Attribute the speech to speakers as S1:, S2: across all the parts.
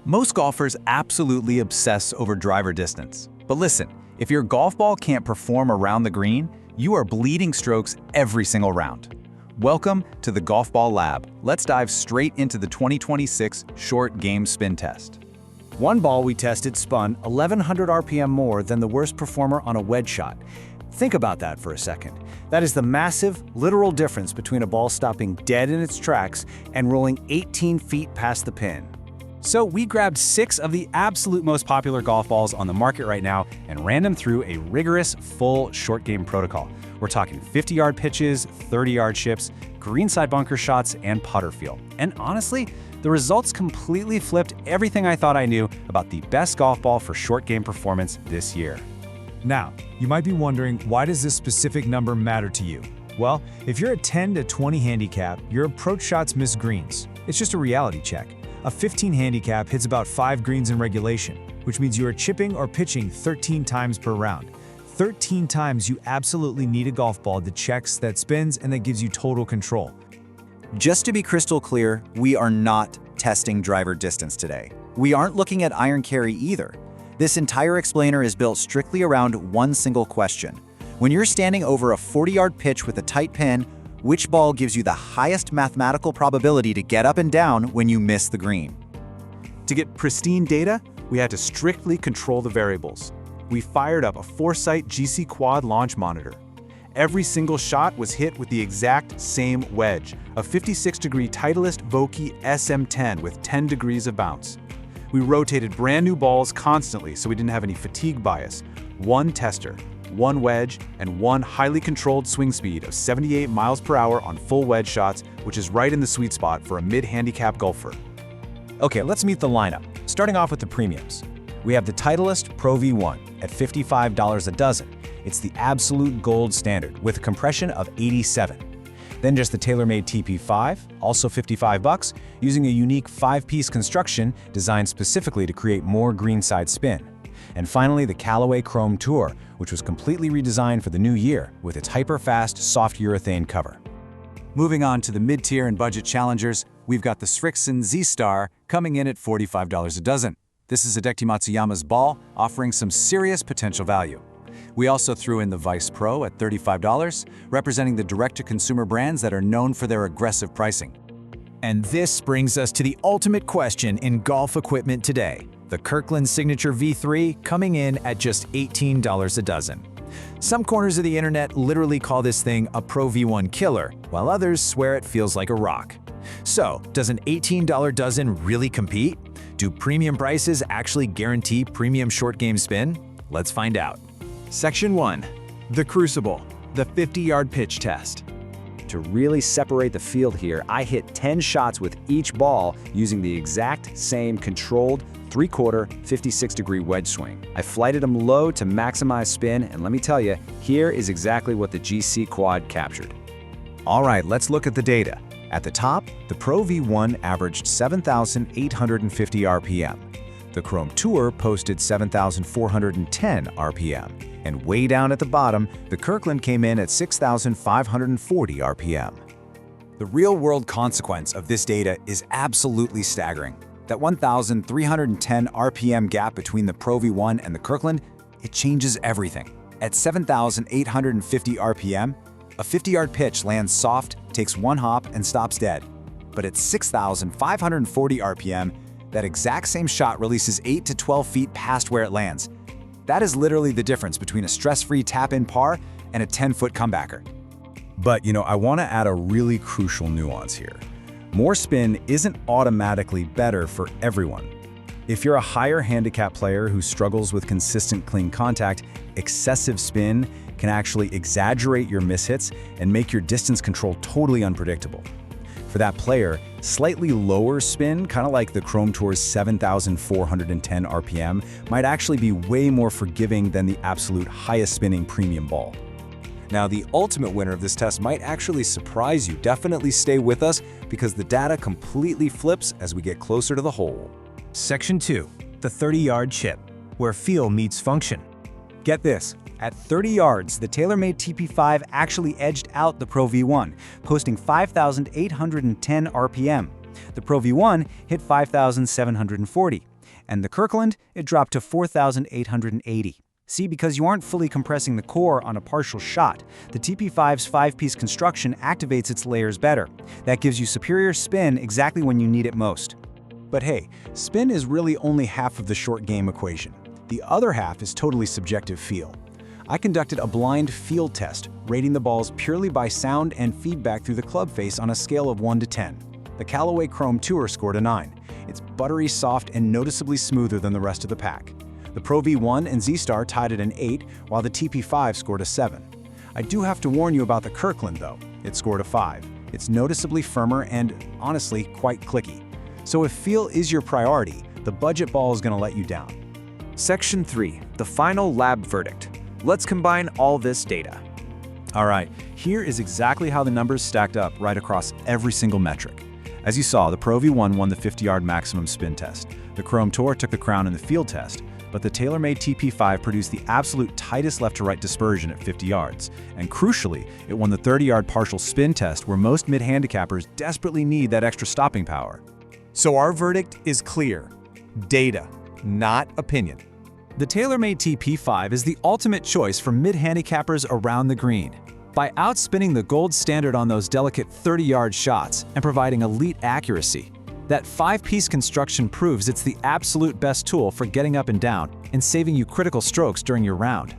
S1: Most golfers absolutely obsess over driver distance. But listen, if your golf ball can't perform around the green, you are bleeding strokes every single round. Welcome to the Golf Ball Lab. Let's dive straight into the 2026 Short Game Spin Test.
S2: One ball we tested spun 1,100 RPM more than the worst performer on a wedge shot. Think about that for a second. That is the massive, literal difference between a ball stopping dead in its tracks and rolling 18 feet past the pin.
S3: So we grabbed 6 of the absolute most popular golf balls on the market right now and ran them through a rigorous, full short game protocol. We're talking 50-yard pitches, 30-yard chips, greenside bunker shots, and putter feel. And honestly, the results completely flipped everything I thought I knew about the best golf ball for short game performance this year.
S4: Now, you might be wondering, why does this specific number matter to you? Well, if you're a 10 to 20 handicap, your approach shots miss greens. It's just a reality check. A 15 handicap hits about 5 greens in regulation, which means you are chipping or pitching 13 times per round. 13 times you absolutely need a golf ball that checks, that spins, and that gives you total control.
S1: Just to be crystal clear, we are not testing driver distance today. We aren't looking at iron carry either. This entire explainer is built strictly around one single question. When you're standing over a 40-yard pitch with a tight pin, which ball gives you the highest mathematical probability to get up and down when you miss the green?
S5: To get pristine data, we had to strictly control the variables. We fired up a Foresight GCQuad launch monitor. Every single shot was hit with the exact same wedge, a 56-degree Titleist Vokey SM10 with 10 degrees of bounce. We rotated brand new balls constantly so we didn't have any fatigue bias. One tester, one wedge, and one highly controlled swing speed of 78 miles per hour on full wedge shots, which is right in the sweet spot for a mid-handicap golfer.
S2: Okay, let's meet the lineup. Starting off with the premiums. We have the Titleist Pro V1 at $55 a dozen. It's the absolute gold standard with a compression of 87. Then just the TaylorMade TP5, also $55, using a unique 5-piece construction designed specifically to create more greenside spin. And finally, the Callaway Chrome Tour, which was completely redesigned for the new year with its hyper-fast, soft urethane cover.
S1: Moving on to the mid-tier and budget challengers, we've got the Srixon Z-Star coming in at $45 a dozen. This is Hideki Matsuyama's ball, offering some serious potential value. We also threw in the Vice Pro at $35, representing the direct-to-consumer brands that are known for their aggressive pricing.
S4: And this brings us to the ultimate question in golf equipment today. The Kirkland Signature V3 coming in at just $18 a dozen. Some corners of the internet literally call this thing a Pro V1 killer, while others swear it feels like a rock. So, does an $18 dozen really compete? Do premium prices actually guarantee premium short game spin? Let's find out.
S5: Section 1. The Crucible, the 50-yard pitch test.
S2: To really separate the field here, I hit 10 shots with each ball using the exact same controlled 3/4 56-degree wedge swing. I flighted them low to maximize spin, and let me tell you, here is exactly what the GCQuad captured.
S4: All right, let's look at the data. At the top, the Pro V1 averaged 7,850 RPM. The Chrome Tour posted 7,410 RPM. And way down at the bottom, the Kirkland came in at 6,540 RPM.
S1: The real-world consequence of this data is absolutely staggering. That 1,310 RPM gap between the Pro V1 and the Kirkland, it changes everything. At 7,850 RPM, a 50-yard pitch lands soft, takes one hop, and stops dead. But at 6,540 RPM, that exact same shot releases 8 to 12 feet past where it lands. That is literally the difference between a stress-free tap-in par and a 10-foot comebacker.
S4: But, I want to add a really crucial nuance here. More spin isn't automatically better for everyone. If you're a higher handicap player who struggles with consistent clean contact, excessive spin can actually exaggerate your mishits and make your distance control totally unpredictable. For that player, slightly lower spin, kind of like the Chrome Tour's 7,410 RPM, might actually be way more forgiving than the absolute highest spinning premium ball.
S1: Now, the ultimate winner of this test might actually surprise you. Definitely stay with us because the data completely flips as we get closer to the hole.
S4: Section 2, the 30-yard chip, where feel meets function.
S1: Get this. At 30 yards, the TaylorMade TP5 actually edged out the Pro V1, posting 5,810 RPM.
S3: The Pro V1 hit 5,740, and the Kirkland, it dropped to 4,880. See, because you aren't fully compressing the core on a partial shot, the TP5's 5-piece construction activates its layers better. That gives you superior spin exactly when you need it most.
S2: But hey, spin is really only half of the short game equation. The other half is totally subjective feel. I conducted a blind field test, rating the balls purely by sound and feedback through the club face on a scale of 1 to 10. The Callaway Chrome Tour scored a 9. It's buttery soft and noticeably smoother than the rest of the pack. The Pro V1 and Z-Star tied at an 8, while the TP5 scored a 7. I do have to warn you about the Kirkland, though. It scored a 5. It's noticeably firmer and, honestly, quite clicky. So if feel is your priority, the budget ball is going to let you down.
S6: Section 3, the final lab verdict. Let's combine all this data.
S3: All right, here is exactly how the numbers stacked up right across every single metric. As you saw, the Pro V1 won the 50-yard maximum spin test. The Chrome Tour took the crown in the field test, but the TaylorMade TP5 produced the absolute tightest left-to-right dispersion at 50 yards. And crucially, it won the 30-yard partial spin test where most mid-handicappers desperately need that extra stopping power.
S2: So our verdict is clear. Data, not opinion.
S3: The TaylorMade TP5 is the ultimate choice for mid-handicappers around the green. By outspinning the gold standard on those delicate 30-yard shots and providing elite accuracy, that 5-piece construction proves it's the absolute best tool for getting up and down and saving you critical strokes during your round.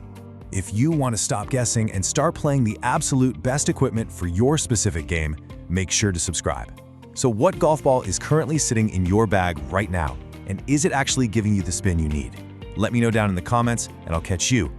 S4: If you want to stop guessing and start playing the absolute best equipment for your specific game, make sure to subscribe. So what golf ball is currently sitting in your bag right now? And is it actually giving you the spin you need? Let me know down in the comments, and I'll catch you